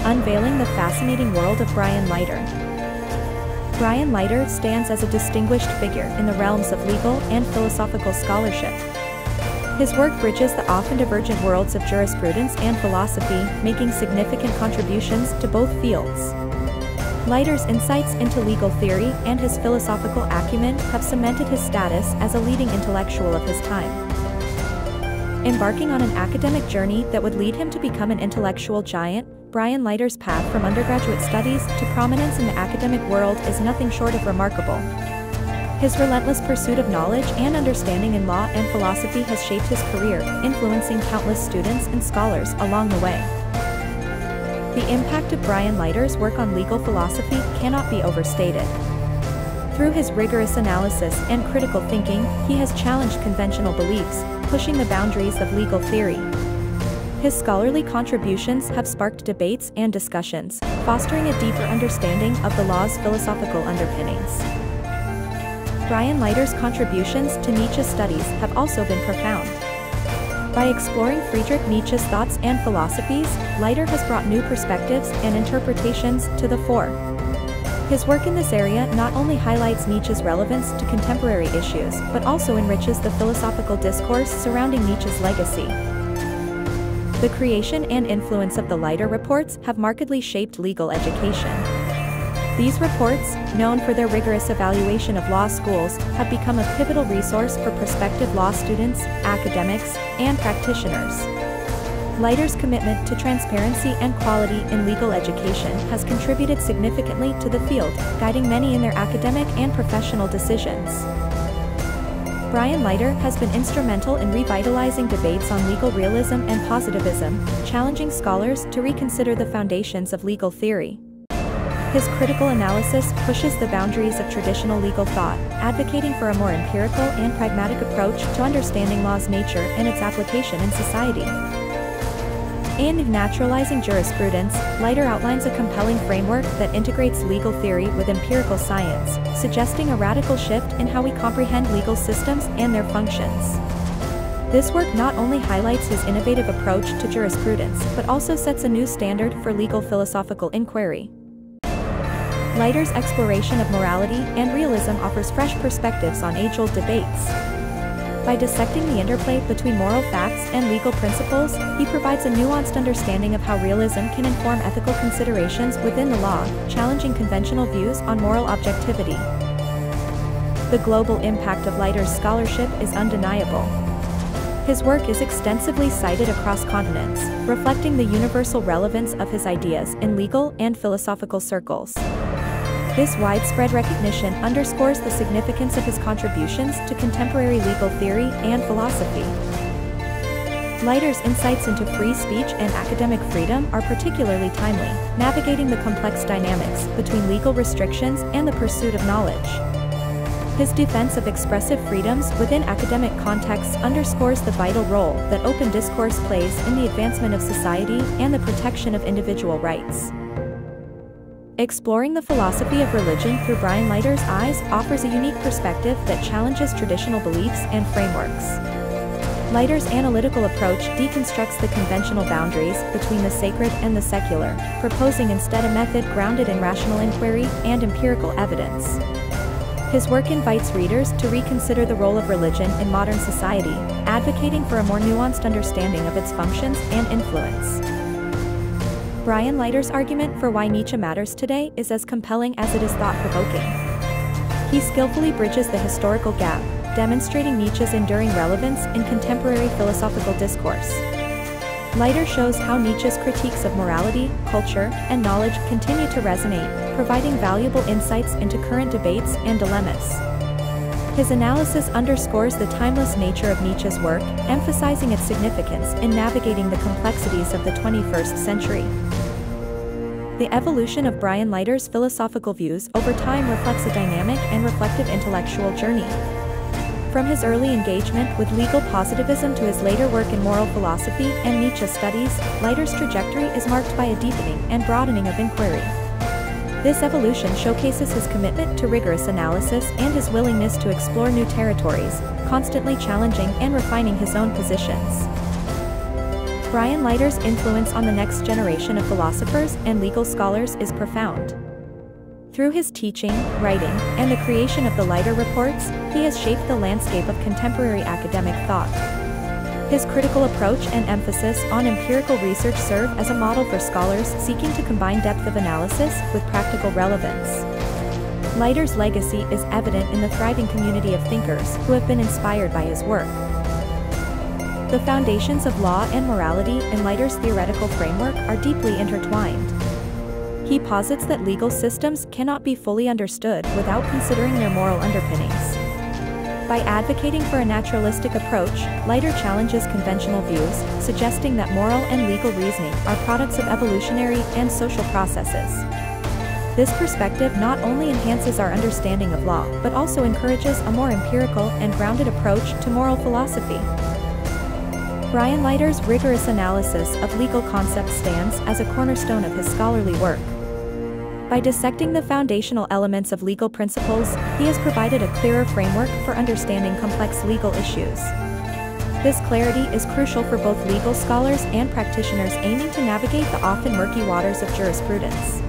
Unveiling the fascinating world of Brian Leiter. Brian Leiter stands as a distinguished figure in the realms of legal and philosophical scholarship. His work bridges the often divergent worlds of jurisprudence and philosophy, making significant contributions to both fields. Leiter's insights into legal theory and his philosophical acumen have cemented his status as a leading intellectual of his time. Embarking on an academic journey that would lead him to become an intellectual giant, Brian Leiter's path from undergraduate studies to prominence in the academic world is nothing short of remarkable. His relentless pursuit of knowledge and understanding in law and philosophy has shaped his career, influencing countless students and scholars along the way. The impact of Brian Leiter's work on legal philosophy cannot be overstated. Through his rigorous analysis and critical thinking, he has challenged conventional beliefs, pushing the boundaries of legal theory. His scholarly contributions have sparked debates and discussions, fostering a deeper understanding of the law's philosophical underpinnings. Brian Leiter's contributions to Nietzsche's studies have also been profound. By exploring Friedrich Nietzsche's thoughts and philosophies, Leiter has brought new perspectives and interpretations to the fore. His work in this area not only highlights Nietzsche's relevance to contemporary issues, but also enriches the philosophical discourse surrounding Nietzsche's legacy. The creation and influence of the Leiter reports have markedly shaped legal education. These reports, known for their rigorous evaluation of law schools, have become a pivotal resource for prospective law students, academics, and practitioners. Leiter's commitment to transparency and quality in legal education has contributed significantly to the field, guiding many in their academic and professional decisions. Brian Leiter has been instrumental in revitalizing debates on legal realism and positivism, challenging scholars to reconsider the foundations of legal theory. His critical analysis pushes the boundaries of traditional legal thought, advocating for a more empirical and pragmatic approach to understanding law's nature and its application in society. In Naturalizing Jurisprudence, Leiter outlines a compelling framework that integrates legal theory with empirical science, suggesting a radical shift in how we comprehend legal systems and their functions. This work not only highlights his innovative approach to jurisprudence, but also sets a new standard for legal philosophical inquiry. Leiter's exploration of morality and realism offers fresh perspectives on age-old debates. By dissecting the interplay between moral facts and legal principles, he provides a nuanced understanding of how realism can inform ethical considerations within the law, challenging conventional views on moral objectivity. The global impact of Leiter's scholarship is undeniable. His work is extensively cited across continents, reflecting the universal relevance of his ideas in legal and philosophical circles. This widespread recognition underscores the significance of his contributions to contemporary legal theory and philosophy. Leiter's insights into free speech and academic freedom are particularly timely, navigating the complex dynamics between legal restrictions and the pursuit of knowledge. His defense of expressive freedoms within academic contexts underscores the vital role that open discourse plays in the advancement of society and the protection of individual rights. Exploring the philosophy of religion through Brian Leiter's eyes offers a unique perspective that challenges traditional beliefs and frameworks. Leiter's analytical approach deconstructs the conventional boundaries between the sacred and the secular, proposing instead a method grounded in rational inquiry and empirical evidence. His work invites readers to reconsider the role of religion in modern society, advocating for a more nuanced understanding of its functions and influence. Brian Leiter's argument for why Nietzsche matters today is as compelling as it is thought-provoking. He skillfully bridges the historical gap, demonstrating Nietzsche's enduring relevance in contemporary philosophical discourse. Leiter shows how Nietzsche's critiques of morality, culture, and knowledge continue to resonate, providing valuable insights into current debates and dilemmas. His analysis underscores the timeless nature of Nietzsche's work, emphasizing its significance in navigating the complexities of the 21st century. The evolution of Brian Leiter's philosophical views over time reflects a dynamic and reflective intellectual journey. From his early engagement with legal positivism to his later work in moral philosophy and Nietzsche studies, Leiter's trajectory is marked by a deepening and broadening of inquiry. This evolution showcases his commitment to rigorous analysis and his willingness to explore new territories, constantly challenging and refining his own positions. Brian Leiter's influence on the next generation of philosophers and legal scholars is profound. Through his teaching, writing, and the creation of the Leiter Reports, he has shaped the landscape of contemporary academic thought. His critical approach and emphasis on empirical research serve as a model for scholars seeking to combine depth of analysis with practical relevance. Leiter's legacy is evident in the thriving community of thinkers who have been inspired by his work. The foundations of law and morality in Leiter's theoretical framework are deeply intertwined. He posits that legal systems cannot be fully understood without considering their moral underpinnings. By advocating for a naturalistic approach, Leiter challenges conventional views, suggesting that moral and legal reasoning are products of evolutionary and social processes. This perspective not only enhances our understanding of law but also encourages a more empirical and grounded approach to moral philosophy. Brian Leiter's rigorous analysis of legal concepts stands as a cornerstone of his scholarly work. By dissecting the foundational elements of legal principles, he has provided a clearer framework for understanding complex legal issues. This clarity is crucial for both legal scholars and practitioners aiming to navigate the often murky waters of jurisprudence.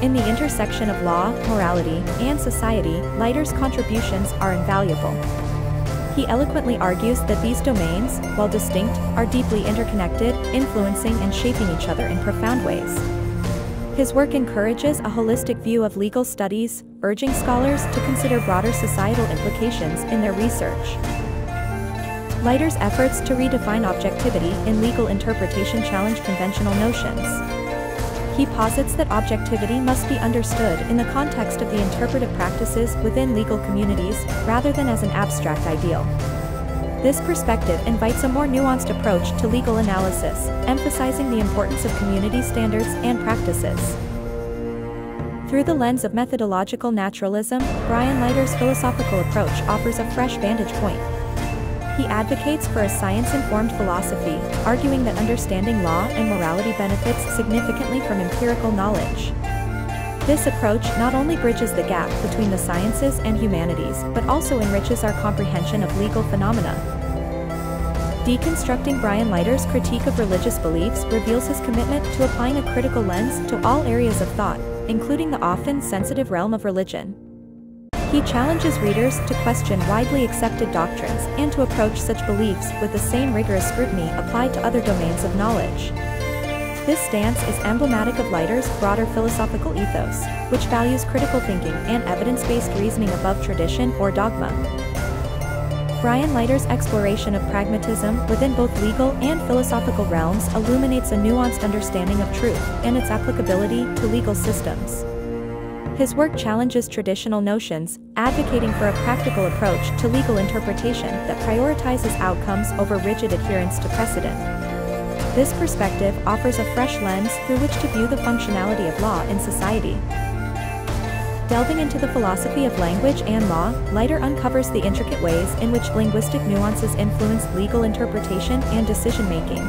In the intersection of law, morality, and society, Leiter's contributions are invaluable. He eloquently argues that these domains, while distinct, are deeply interconnected, influencing and shaping each other in profound ways. His work encourages a holistic view of legal studies, urging scholars to consider broader societal implications in their research. Leiter's efforts to redefine objectivity in legal interpretation challenge conventional notions. He posits that objectivity must be understood in the context of the interpretive practices within legal communities, rather than as an abstract ideal. This perspective invites a more nuanced approach to legal analysis, emphasizing the importance of community standards and practices. Through the lens of methodological naturalism, Brian Leiter's philosophical approach offers a fresh vantage point. He advocates for a science-informed philosophy, arguing that understanding law and morality benefits significantly from empirical knowledge. This approach not only bridges the gap between the sciences and humanities, but also enriches our comprehension of legal phenomena. Deconstructing Brian Leiter's critique of religious beliefs reveals his commitment to applying a critical lens to all areas of thought, including the often sensitive realm of religion. He challenges readers to question widely accepted doctrines and to approach such beliefs with the same rigorous scrutiny applied to other domains of knowledge. This stance is emblematic of Leiter's broader philosophical ethos, which values critical thinking and evidence-based reasoning above tradition or dogma. Brian Leiter's exploration of pragmatism within both legal and philosophical realms illuminates a nuanced understanding of truth and its applicability to legal systems. His work challenges traditional notions, advocating for a practical approach to legal interpretation that prioritizes outcomes over rigid adherence to precedent. This perspective offers a fresh lens through which to view the functionality of law in society. Delving into the philosophy of language and law, Leiter uncovers the intricate ways in which linguistic nuances influence legal interpretation and decision-making.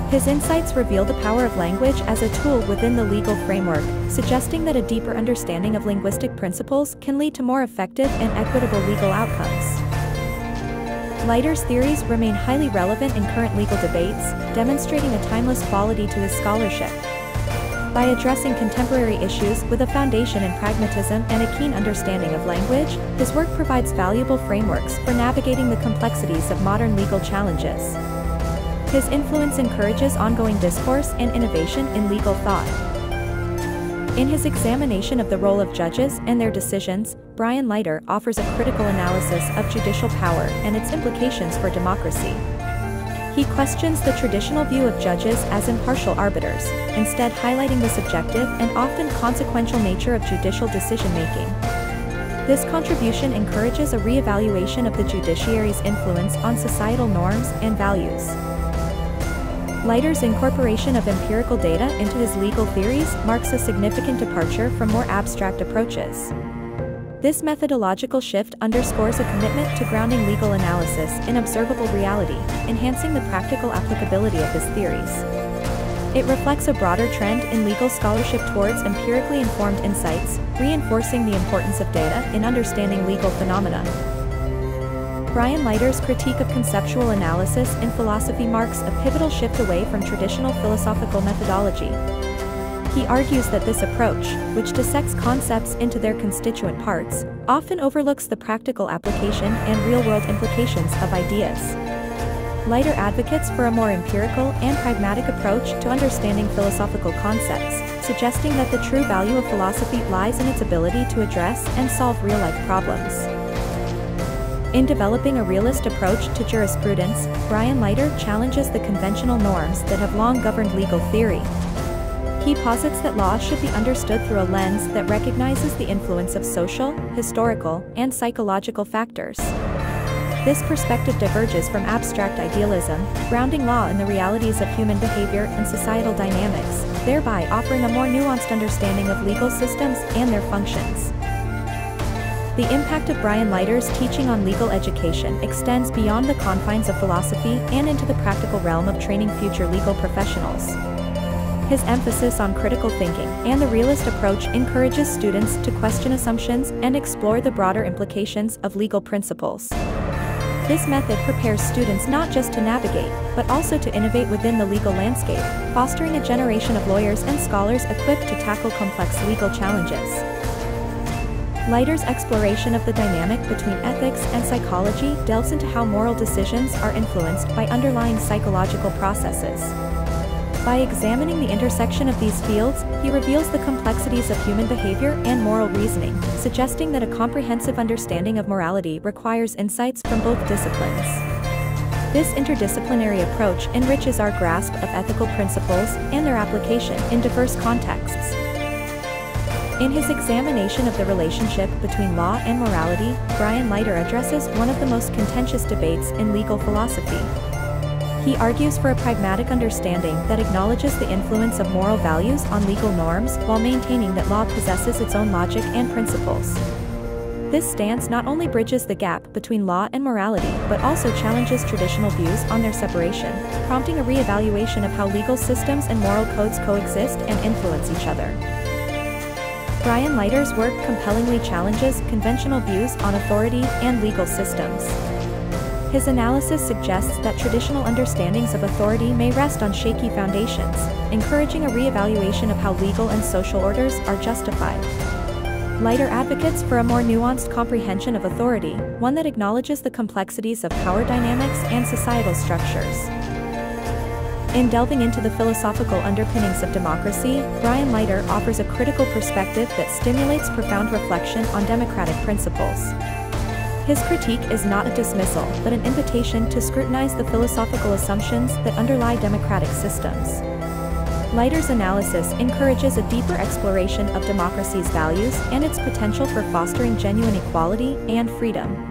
His insights reveal the power of language as a tool within the legal framework, suggesting that a deeper understanding of linguistic principles can lead to more effective and equitable legal outcomes. Leiter's theories remain highly relevant in current legal debates, demonstrating a timeless quality to his scholarship. By addressing contemporary issues with a foundation in pragmatism and a keen understanding of language, his work provides valuable frameworks for navigating the complexities of modern legal challenges. His influence encourages ongoing discourse and innovation in legal thought. In his examination of the role of judges and their decisions, Brian Leiter offers a critical analysis of judicial power and its implications for democracy. He questions the traditional view of judges as impartial arbiters, instead highlighting the subjective and often consequential nature of judicial decision-making. This contribution encourages a re-evaluation of the judiciary's influence on societal norms and values. Leiter's incorporation of empirical data into his legal theories marks a significant departure from more abstract approaches. This methodological shift underscores a commitment to grounding legal analysis in observable reality, enhancing the practical applicability of his theories. It reflects a broader trend in legal scholarship towards empirically informed insights, reinforcing the importance of data in understanding legal phenomena. Brian Leiter's critique of conceptual analysis in philosophy marks a pivotal shift away from traditional philosophical methodology. He argues that this approach, which dissects concepts into their constituent parts, often overlooks the practical application and real-world implications of ideas. Leiter advocates for a more empirical and pragmatic approach to understanding philosophical concepts, suggesting that the true value of philosophy lies in its ability to address and solve real-life problems. In developing a realist approach to jurisprudence, Brian Leiter challenges the conventional norms that have long governed legal theory. He posits that law should be understood through a lens that recognizes the influence of social, historical, and psychological factors. This perspective diverges from abstract idealism, grounding law in the realities of human behavior and societal dynamics, thereby offering a more nuanced understanding of legal systems and their functions. The impact of Brian Leiter's teaching on legal education extends beyond the confines of philosophy and into the practical realm of training future legal professionals. His emphasis on critical thinking and the realist approach encourages students to question assumptions and explore the broader implications of legal principles. This method prepares students not just to navigate, but also to innovate within the legal landscape, fostering a generation of lawyers and scholars equipped to tackle complex legal challenges. Leiter's exploration of the dynamic between ethics and psychology delves into how moral decisions are influenced by underlying psychological processes. By examining the intersection of these fields, he reveals the complexities of human behavior and moral reasoning, suggesting that a comprehensive understanding of morality requires insights from both disciplines. This interdisciplinary approach enriches our grasp of ethical principles and their application in diverse contexts. In his examination of the relationship between law and morality, Brian Leiter addresses one of the most contentious debates in legal philosophy. He argues for a pragmatic understanding that acknowledges the influence of moral values on legal norms while maintaining that law possesses its own logic and principles. This stance not only bridges the gap between law and morality but also challenges traditional views on their separation, prompting a re-evaluation of how legal systems and moral codes coexist and influence each other. Brian Leiter's work compellingly challenges conventional views on authority and legal systems. His analysis suggests that traditional understandings of authority may rest on shaky foundations, encouraging a re-evaluation of how legal and social orders are justified. Leiter advocates for a more nuanced comprehension of authority, one that acknowledges the complexities of power dynamics and societal structures. In delving into the philosophical underpinnings of democracy, Brian Leiter offers a critical perspective that stimulates profound reflection on democratic principles. His critique is not a dismissal, but an invitation to scrutinize the philosophical assumptions that underlie democratic systems. Leiter's analysis encourages a deeper exploration of democracy's values and its potential for fostering genuine equality and freedom.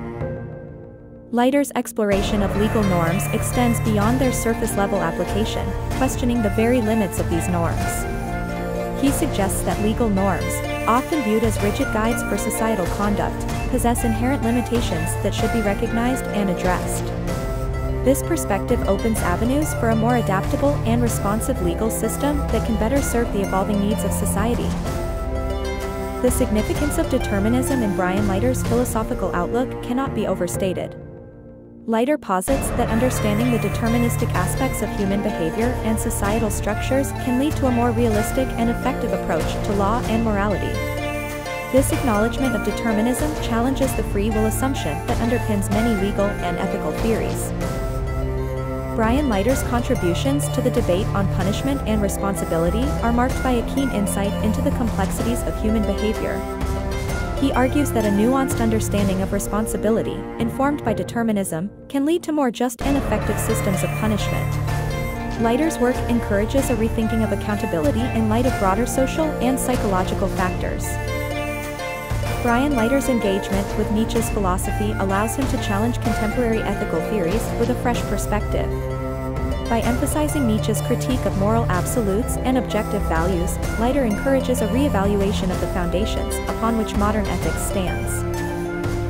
Leiter's exploration of legal norms extends beyond their surface-level application, questioning the very limits of these norms. He suggests that legal norms, often viewed as rigid guides for societal conduct, possess inherent limitations that should be recognized and addressed. This perspective opens avenues for a more adaptable and responsive legal system that can better serve the evolving needs of society. The significance of determinism in Brian Leiter's philosophical outlook cannot be overstated. Leiter posits that understanding the deterministic aspects of human behavior and societal structures can lead to a more realistic and effective approach to law and morality. This acknowledgement of determinism challenges the free will assumption that underpins many legal and ethical theories. Brian Leiter's contributions to the debate on punishment and responsibility are marked by a keen insight into the complexities of human behavior. He argues that a nuanced understanding of responsibility, informed by determinism, can lead to more just and effective systems of punishment. Leiter's work encourages a rethinking of accountability in light of broader social and psychological factors. Brian Leiter's engagement with Nietzsche's philosophy allows him to challenge contemporary ethical theories with a fresh perspective. By emphasizing Nietzsche's critique of moral absolutes and objective values, Leiter encourages a re-evaluation of the foundations upon which modern ethics stands.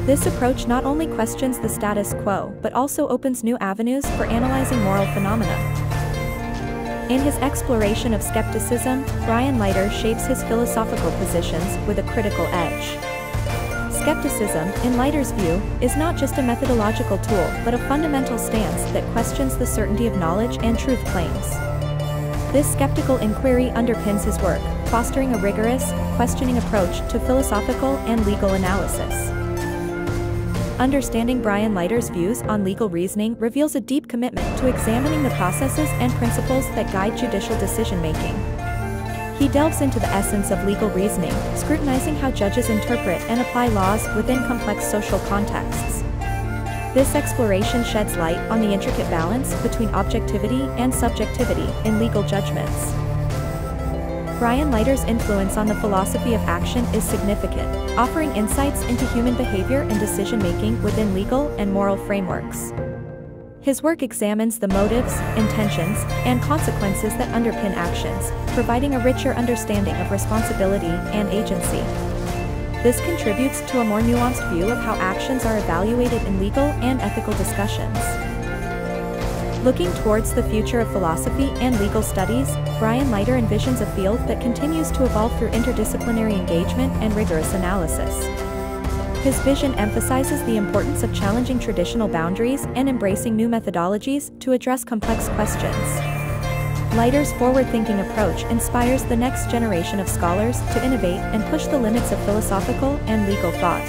This approach not only questions the status quo but also opens new avenues for analyzing moral phenomena. In his exploration of skepticism, Brian Leiter shapes his philosophical positions with a critical edge. Skepticism, in Leiter's view, is not just a methodological tool but a fundamental stance that questions the certainty of knowledge and truth claims. This skeptical inquiry underpins his work, fostering a rigorous, questioning approach to philosophical and legal analysis. Understanding Brian Leiter's views on legal reasoning reveals a deep commitment to examining the processes and principles that guide judicial decision-making. He delves into the essence of legal reasoning, scrutinizing how judges interpret and apply laws within complex social contexts. This exploration sheds light on the intricate balance between objectivity and subjectivity in legal judgments. Brian Leiter's influence on the philosophy of action is significant, offering insights into human behavior and decision-making within legal and moral frameworks. His work examines the motives, intentions, and consequences that underpin actions, providing a richer understanding of responsibility and agency. This contributes to a more nuanced view of how actions are evaluated in legal and ethical discussions. Looking towards the future of philosophy and legal studies, Brian Leiter envisions a field that continues to evolve through interdisciplinary engagement and rigorous analysis. His vision emphasizes the importance of challenging traditional boundaries and embracing new methodologies to address complex questions. Leiter's forward-thinking approach inspires the next generation of scholars to innovate and push the limits of philosophical and legal thought.